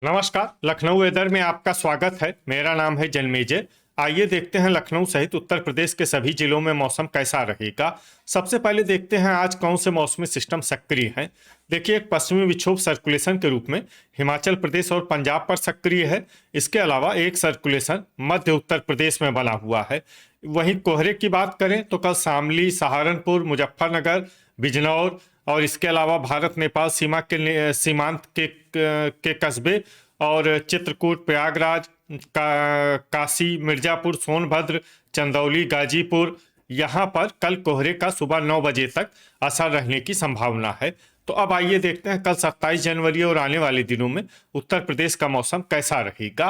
नमस्कार। लखनऊ वेदर में आपका स्वागत है। मेरा नाम है जन्मेजय। आइए देखते हैं लखनऊ सहित उत्तर प्रदेश के सभी जिलों में मौसम कैसा रहेगा। सबसे पहले देखते हैं आज कौन से मौसमी सिस्टम सक्रिय हैं। देखिए, एक पश्चिमी विक्षोभ सर्कुलेशन के रूप में हिमाचल प्रदेश और पंजाब पर सक्रिय है। इसके अलावा एक सर्कुलेशन मध्य उत्तर प्रदेश में बना हुआ है। वहीं कोहरे की बात करें तो कल शामली, सहारनपुर, मुजफ्फरनगर, बिजनौर और इसके अलावा भारत नेपाल सीमा के सीमांत के कस्बे और चित्रकूट, प्रयागराज, काशी, मिर्जापुर, सोनभद्र, चंदौली, गाजीपुर, यहाँ पर कल कोहरे का सुबह 9 बजे तक असर रहने की संभावना है। तो अब आइए देखते हैं कल 27 जनवरी और आने वाले दिनों में उत्तर प्रदेश का मौसम कैसा रहेगा।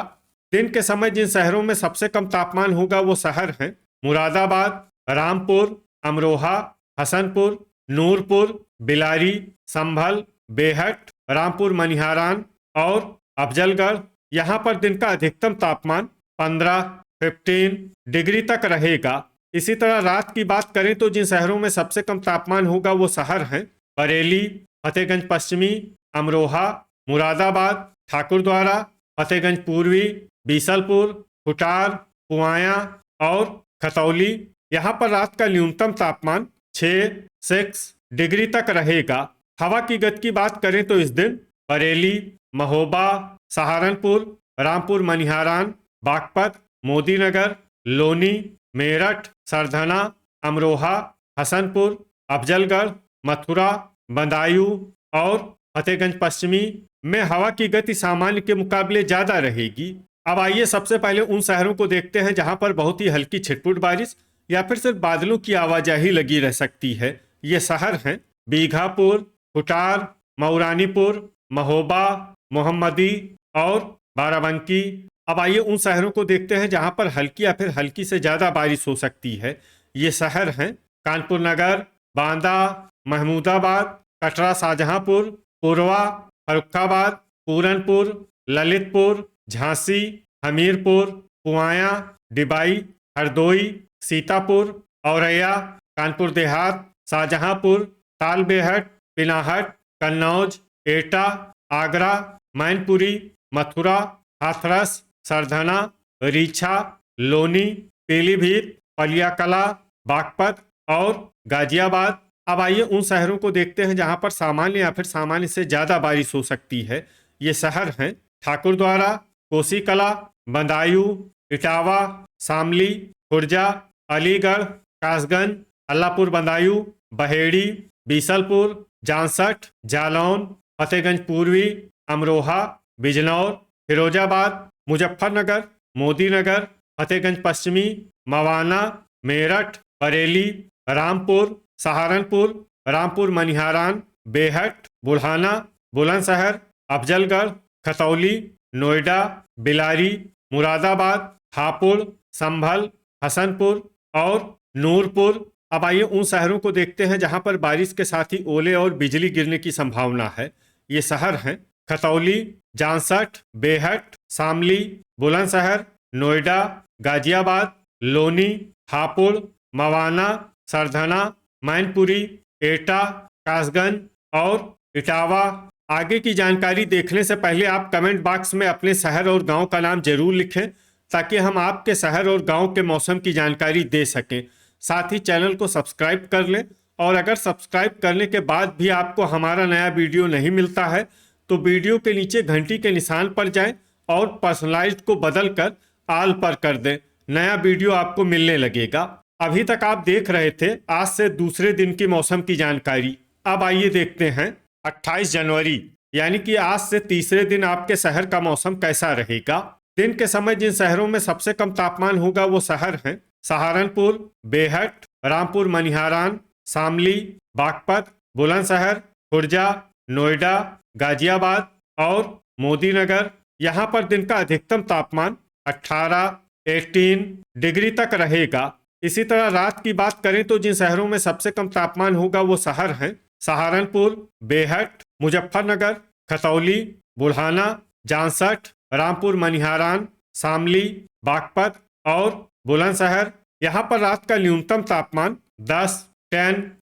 दिन के समय जिन शहरों में सबसे कम तापमान होगा वो शहर हैं मुरादाबाद, रामपुर, अमरोहा, हसनपुर, नूरपुर, बिलारी, संभल, बेहट, रामपुर मनिहारान और अफजलगढ़। यहाँ पर दिन का अधिकतम तापमान 15 डिग्री तक रहेगा। इसी तरह रात की बात करें तो जिन शहरों में सबसे कम तापमान होगा वो शहर हैं बरेली, फतेहगंज पश्चिमी, अमरोहा, मुरादाबाद, ठाकुरद्वारा, फतेहगंज पूर्वी, बीसलपुर, कुटार, पुआया और खतौली। यहाँ पर रात का न्यूनतम तापमान 6 डिग्री तक रहेगा। हवा की गति की बात करें तो इस दिन बरेली, महोबा, सहारनपुर, रामपुर मनिहारान, बागपत, मोदीनगर, लोनी, मेरठ, सरधना, अमरोहा, हसनपुर, अफजलगढ़, मथुरा, बदायूं और फतेहगंज पश्चिमी में हवा की गति सामान्य के मुकाबले ज़्यादा रहेगी। अब आइए सबसे पहले उन शहरों को देखते हैं जहां पर बहुत ही हल्की छिटपुट बारिश या फिर सिर्फ बादलों की आवाजाही लगी रह सकती है। ये शहर हैं बीघापुर, कुटार, मऊरानीपुर, महोबा, मोहम्मदी और बाराबंकी। अब आइए उन शहरों को देखते हैं जहां पर हल्की या फिर हल्की से ज़्यादा बारिश हो सकती है। ये शहर हैं कानपुर नगर, बांदा, महमूदाबाद, कटरा, शाहजहांपुर, पुरवा, फर्रुखाबाद, पूरनपुर, ललितपुर, झांसी, हमीरपुर, पुआया, डिबाई, हरदोई, सीतापुर, औरैया, कानपुर देहात, शाहजहांपुर, तालबेहट, पिनाहट, कन्नौज, एटा, आगरा, मैनपुरी, मथुरा, हाथरस, सरधना, रीछा, लोनी, पीलीभीत, पलियाकला, बागपत और गाजियाबाद। अब आइए उन शहरों को देखते हैं जहां पर सामान्य या फिर सामान्य से ज़्यादा बारिश हो सकती है। ये शहर हैं ठाकुरद्वारा, कोसीकला, बदायूं, इटावा, शामली, खुर्जा, अलीगढ़, कासगंज, अल्लापुर बदायूं, बहेड़ी, बीसलपुर, जांसठ, जालौन, फतेहगंज पूर्वी, अमरोहा, बिजनौर, फिरोजाबाद, मुजफ्फरनगर, मोदीनगर, फतेहगंज पश्चिमी, मवाना, मेरठ, बरेली, रामपुर, सहारनपुर, रामपुर मनिहारान, बेहट, बुल्हाना, बुलंदशहर, अफजलगढ़, खतौली, नोएडा, बिलारी, मुरादाबाद, हापुड़, संभल, हसनपुर और नूरपुर। अब आइए उन शहरों को देखते हैं जहां पर बारिश के साथ ही ओले और बिजली गिरने की संभावना है। ये शहर हैं खतौली, जांसठ, बेहट, शामली, बुलंदशहर, नोएडा, गाजियाबाद, लोनी, हापुड़, मवाना, सरधना, मैनपुरी, एटा, कासगंज और इटावा। आगे की जानकारी देखने से पहले आप कमेंट बॉक्स में अपने शहर और गांव का नाम जरूर लिखें ताकि हम आपके शहर और गांव के मौसम की जानकारी दे सकें। साथ ही चैनल को सब्सक्राइब कर लें और अगर सब्सक्राइब करने के बाद भी आपको हमारा नया वीडियो नहीं मिलता है तो वीडियो के नीचे घंटी के निशान पर जाएं और पर्सनलाइज्ड को बदल कर आल पर कर दें। नया वीडियो आपको मिलने लगेगा। अभी तक आप देख रहे थे आज से दूसरे दिन की मौसम की जानकारी। अब आइए देखते हैं 28 जनवरी यानी कि आज से तीसरे दिन आपके शहर का मौसम कैसा रहेगा। दिन के समय जिन शहरों में सबसे कम तापमान होगा वो शहर हैं सहारनपुर, बेहट, रामपुर मनिहारान, शामली, बागपत, बुलंदशहर, खुर्जा, नोएडा, गाजियाबाद और मोदीनगर। यहाँ पर दिन का अधिकतम तापमान 18 डिग्री तक रहेगा। इसी तरह रात की बात करें तो जिन शहरों में सबसे कम तापमान होगा वो शहर हैं सहारनपुर, बेहट, मुजफ्फरनगर, खतौली, बुल्हाना, जांसठ, रामपुर मनिहारान, शामली, बागपत और बुलंदशहर। यहाँ पर रात का न्यूनतम तापमान 10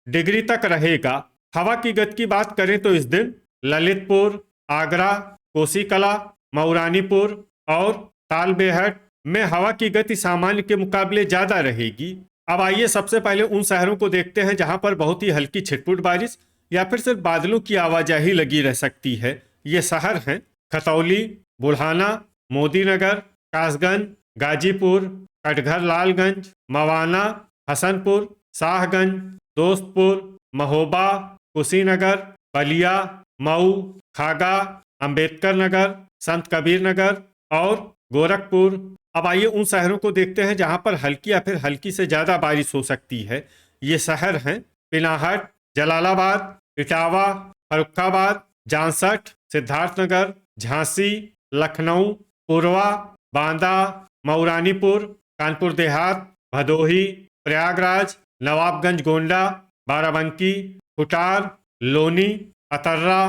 डिग्री तक रहेगा। हवा की गति की बात करें तो इस दिन ललितपुर, आगरा, कोसीकला, मऊरानीपुर और तालबेहट में हवा की गति सामान्य के मुकाबले ज्यादा रहेगी। अब आइए सबसे पहले उन शहरों को देखते हैं जहां पर बहुत ही हल्की छिटपुट बारिश या फिर सिर्फ बादलों की आवाजाही लगी रह सकती है। ये शहर हैं खतौली, बुढ़ाना, मोदीनगर, कासगंज, गाजीपुर, कटघर लालगंज, मवाना, हसनपुर, शाहगंज, दोस्तपुर, महोबा, कुशीनगर, बलिया, मऊ, खागा, अंबेडकर नगर, संत कबीर नगर और गोरखपुर। अब आइए उन शहरों को देखते हैं जहां पर हल्की या फिर हल्की से ज्यादा बारिश हो सकती है। ये शहर हैं पिनाहट, जलालाबाद, इटावा, फर्रुखाबाद, जांसठ, सिद्धार्थनगर, झांसी, लखनऊ, पुरवा, बांदा, मऊरानीपुर, कानपुर देहात, भदोही, प्रयागराज, नवाबगंज गोंडा, बाराबंकी, कुटार, लोनी, अतर्रा,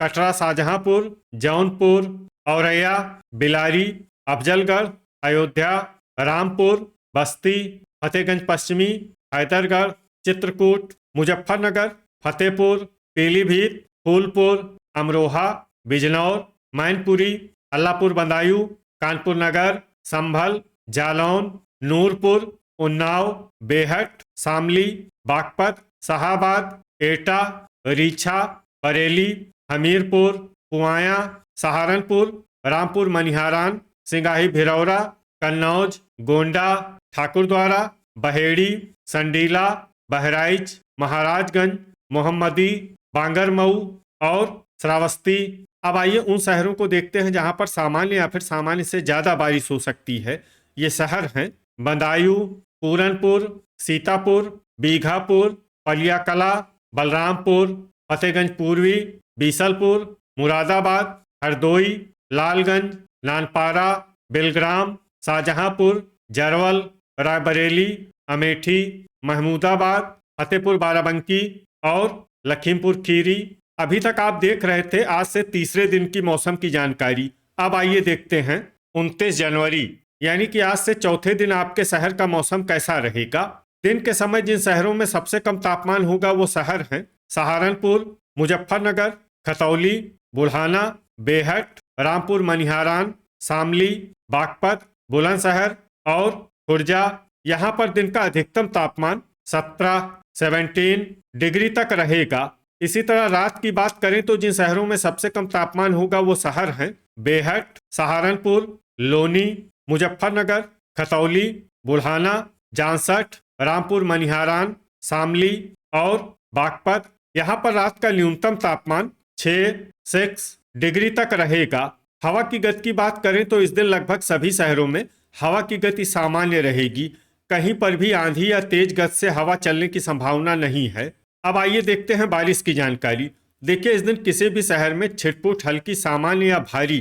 कटरा शाहजहांपुर, जौनपुर, औरैया, बिलारी, अफजलगढ़, अयोध्या, रामपुर, बस्ती, फतेहगंज पश्चिमी, हैदरगढ़, चित्रकूट, मुजफ्फरनगर, फतेहपुर, पीलीभीत, फूलपुर, अमरोहा, बिजनौर, मैनपुरी, अल्लापुर बदायूं, कानपुर नगर, संभल, जालौन, नूरपुर, उन्नाव, बेहट, शामली, बागपत, शाहाबाद, एटा, रीछा, बरेली, हमीरपुर, पुआया, सहारनपुर, रामपुर मनिहारान, सिंगाही भिरौरा, कन्नौज, गोंडा, ठाकुरद्वारा, बहेड़ी, संडीला, बहराइच, महाराजगंज, मोहम्मदी, बांगरमऊ और श्रावस्ती। अब आइए उन शहरों को देखते हैं जहां पर सामान्य या फिर सामान्य से ज्यादा बारिश हो सकती है। ये शहर हैं बदायूं, पूरनपुर, सीतापुर, बीघापुर, पलियाकला, बलरामपुर, फतेहगंज पूर्वी, बीसलपुर, मुरादाबाद, हरदोई, लालगंज, नानपारा, बेलग्राम, शाहजहांपुर, जरवल, रायबरेली, अमेठी, महमूदाबाद, फतेहपुर बाराबंकी और लखीमपुर खीरी। अभी तक आप देख रहे थे आज से तीसरे दिन की मौसम की जानकारी। अब आइए देखते हैं 29 जनवरी यानी कि आज से चौथे दिन आपके शहर का मौसम कैसा रहेगा। दिन के समय जिन शहरों में सबसे कम तापमान होगा वो शहर हैं सहारनपुर, मुजफ्फरनगर, खतौली, बुढ़ाना, बेहट, रामपुर मनिहारान, शामली, बागपत, बुलंदशहर और खुर्जा। यहाँ पर दिन का अधिकतम तापमान 17 डिग्री तक रहेगा। इसी तरह रात की बात करें तो जिन शहरों में सबसे कम तापमान होगा वो शहर हैं बेहट, सहारनपुर, लोनी, मुजफ्फरनगर, खतौली, बुढ़ाना, जांसठ, रामपुर मनिहारान, शामली और बागपत। यहाँ पर रात का न्यूनतम तापमान 6 डिग्री तक रहेगा। हवा की गति की बात करें तो इस दिन लगभग सभी शहरों में हवा की गति सामान्य रहेगी। कहीं पर भी आंधी या तेज गति से हवा चलने की संभावना नहीं है। अब आइए देखते हैं बारिश की जानकारी। देखिए इस दिन किसी भी शहर में छिटपुट हल्की सामान्य या भारी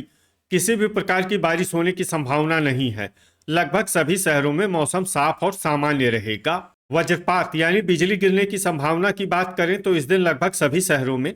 किसी भी प्रकार की बारिश होने की संभावना नहीं है। लगभग सभी शहरों में मौसम साफ और सामान्य रहेगा। वज्रपात यानी बिजली गिरने की संभावना की बात करें तो इस दिन लगभग सभी शहरों में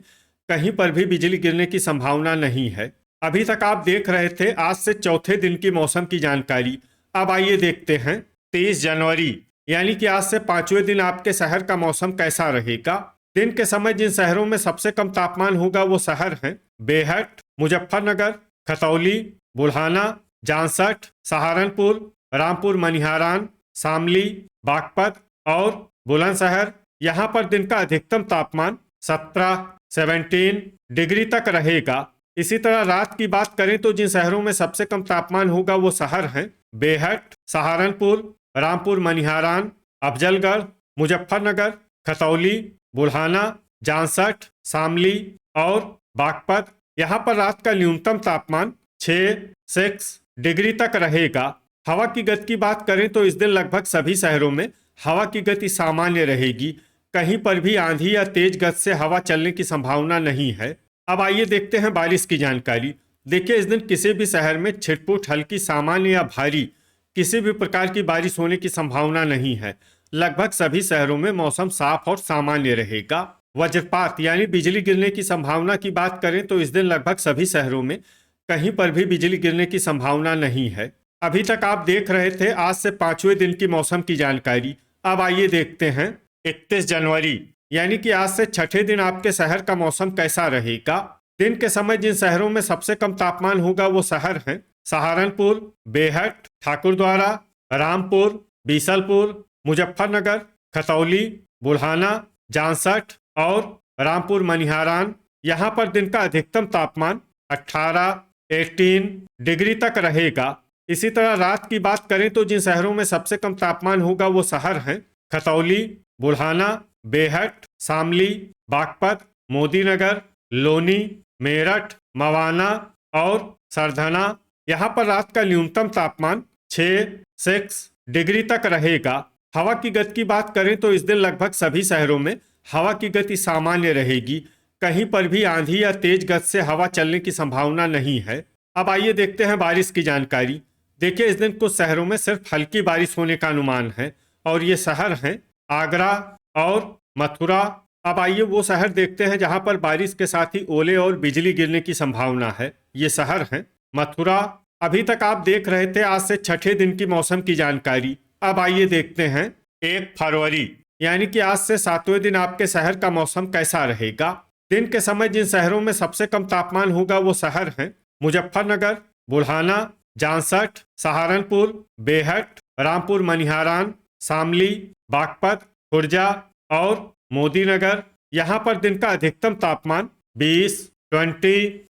कहीं पर भी बिजली गिरने की संभावना नहीं है। अभी तक आप देख रहे थे आज से चौथे दिन की मौसम की जानकारी। अब आइए देखते हैं 23 जनवरी यानी कि आज से पांचवें दिन आपके शहर का मौसम कैसा रहेगा। दिन के समय जिन शहरों में सबसे कम तापमान होगा वो शहर हैं बेहट, मुजफ्फरनगर, खतौली, बुढ़ाना, जांसठ, सहारनपुर, रामपुर मनिहारान, शामली, बागपत और बुलंदशहर। यहाँ पर दिन का अधिकतम तापमान 17 डिग्री तक रहेगा। इसी तरह रात की बात करें तो जिन शहरों में सबसे कम तापमान होगा वो शहर हैं बेहट, सहारनपुर, रामपुर मनिहारान, अफजलगढ़, मुजफ्फरनगर, खतौली, बुढ़ाना, जांसठ, शामली और बागपत। यहाँ पर रात का न्यूनतम तापमान 6 डिग्री तक रहेगा। हवा की गति की बात करें तो इस दिन लगभग सभी शहरों में हवा की गति सामान्य रहेगी। कहीं पर भी आंधी या तेज गति से हवा चलने की संभावना नहीं है। अब आइए देखते हैं बारिश की जानकारी। देखिए इस दिन किसी भी शहर में छिटपुट हल्की सामान्य या भारी किसी भी प्रकार की बारिश होने की संभावना नहीं है। लगभग सभी शहरों में मौसम साफ और सामान्य रहेगा। वज्रपात यानी बिजली गिरने की संभावना की बात करें तो इस दिन लगभग सभी शहरों में कहीं पर भी बिजली गिरने की संभावना नहीं है। अभी तक आप देख रहे थे आज से पांचवें दिन की मौसम की जानकारी। अब आइए देखते हैं 31 जनवरी यानी कि आज से छठे दिन आपके शहर का मौसम कैसा रहेगा। दिन के समय जिन शहरों में सबसे कम तापमान होगा वो शहर हैं सहारनपुर, बेहट, ठाकुरद्वारा, रामपुर, बीसलपुर, मुजफ्फरनगर, खतौली, बुल्हाना, जांसठ और रामपुर मनिहारान। यहाँ पर दिन का अधिकतम तापमान 18 डिग्री तक रहेगा। इसी तरह रात की बात करें तो जिन शहरों में सबसे कम तापमान होगा वो शहर हैं खतौली, बुल्हाना, बेहट, शामली, बागपत, मोदीनगर, लोनी, मेरठ, मवाना और सरधना। यहाँ पर रात का न्यूनतम तापमान 6 डिग्री तक रहेगा। हवा की गति की बात करें तो इस दिन लगभग सभी शहरों में हवा की गति सामान्य रहेगी। कहीं पर भी आंधी या तेज गति से हवा चलने की संभावना नहीं है। अब आइए देखते हैं बारिश की जानकारी। देखिए, इस दिन कुछ शहरों में सिर्फ हल्की बारिश होने का अनुमान है और ये शहर हैं आगरा और मथुरा। अब आइए वो शहर देखते हैं जहां पर बारिश के साथ ही ओले और बिजली गिरने की संभावना है। ये शहर हैं मथुरा। अभी तक आप देख रहे थे आज से छठे दिन की मौसम की जानकारी। अब आइए देखते हैं 1 फरवरी यानी कि आज से 7वें दिन आपके शहर का मौसम कैसा रहेगा। दिन के समय जिन शहरों में सबसे कम तापमान होगा वो शहर हैं मुजफ्फरनगर, बुल्हाना, जांसठ, सहारनपुर, बेहट, रामपुर मनिहारान, शामली, बागपत, खुर्जा और मोदीनगर। यहाँ पर दिन का अधिकतम तापमान 20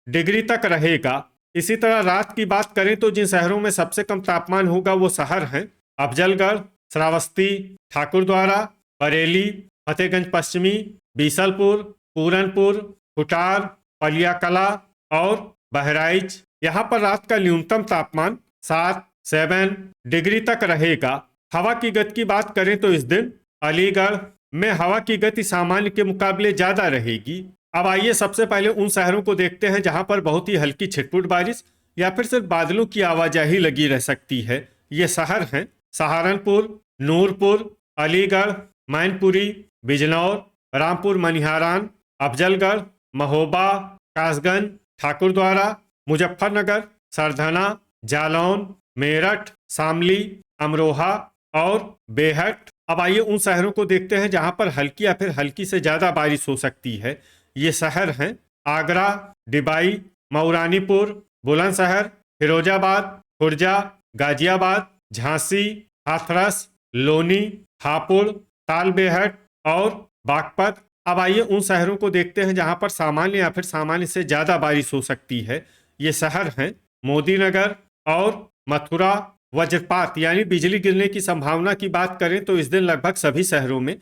डिग्री तक रहेगा। इसी तरह रात की बात करें तो जिन शहरों में सबसे कम तापमान होगा वो शहर हैं अफजलगढ़, श्रावस्ती, ठाकुरद्वारा, बरेली, फतेहगंज पश्चिमी, बीसलपुर, पूरनपुर, खुटार, पलियाकला और बहराइच। यहाँ पर रात का न्यूनतम तापमान 7 डिग्री तक रहेगा। हवा की गति की बात करें तो इस दिन अलीगढ़ में हवा की गति सामान्य के मुकाबले ज्यादा रहेगी। अब आइए सबसे पहले उन शहरों को देखते हैं जहां पर बहुत ही हल्की छिटपुट बारिश या फिर सिर्फ बादलों की आवाजाही लगी रह सकती है। ये शहर हैं सहारनपुर, नूरपुर, अलीगढ़, मैनपुरी, बिजनौर, रामपुर मनिहारान, अफजलगढ़, महोबा, कासगंज, ठाकुरद्वारा, मुजफ्फरनगर, सरधना, जालौन, मेरठ, शामली, अमरोहा और बेहट। अब आइए उन शहरों को देखते हैं जहां पर हल्की या फिर हल्की से ज्यादा बारिश हो सकती है। ये शहर हैं आगरा, डिबाई, मऊरानीपुर, बुलंदशहर, फिरोजाबाद, खुर्जा, गाजियाबाद, झांसी, हाथरस, लोनी, हापुड़, तालबेहट और बागपत। अब आइए उन शहरों को देखते हैं जहां पर सामान्य या फिर सामान्य से ज्यादा बारिश हो सकती है। ये शहर हैं मोदीनगर और मथुरा। वज्रपात यानी बिजली गिरने की संभावना की बात करें तो इस दिन लगभग सभी शहरों में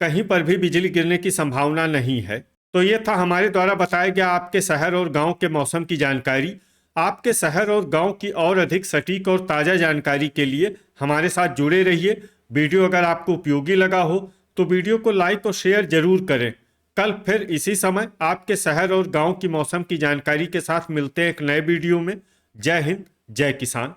कहीं पर भी बिजली गिरने की संभावना नहीं है। तो ये था हमारे द्वारा बताया गया आपके शहर और गांव के मौसम की जानकारी। आपके शहर और गांव की और अधिक सटीक और ताज़ा जानकारी के लिए हमारे साथ जुड़े रहिए। वीडियो अगर आपको उपयोगी लगा हो तो वीडियो को लाइक और शेयर जरूर करें। कल फिर इसी समय आपके शहर और गांव की मौसम की जानकारी के साथ मिलते हैं एक नए वीडियो में। जय हिंद, जय किसान।